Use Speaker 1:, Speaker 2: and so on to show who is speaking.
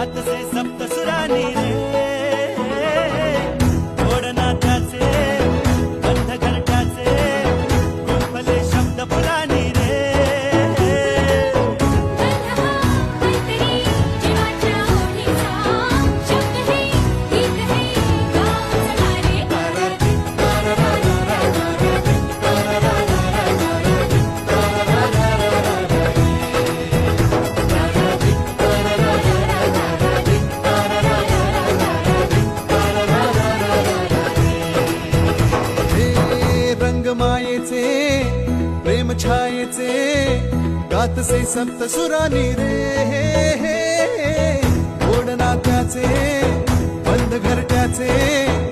Speaker 1: गात से सप्त सुरानी रे गोड नात्याचे बंध घरट्याचे गुंफले शब्द फुलानी रे
Speaker 2: मायेचे प्रेम छायेचे गात से संत सुरानी रे गोड नात्याचे बंद घरट्याचे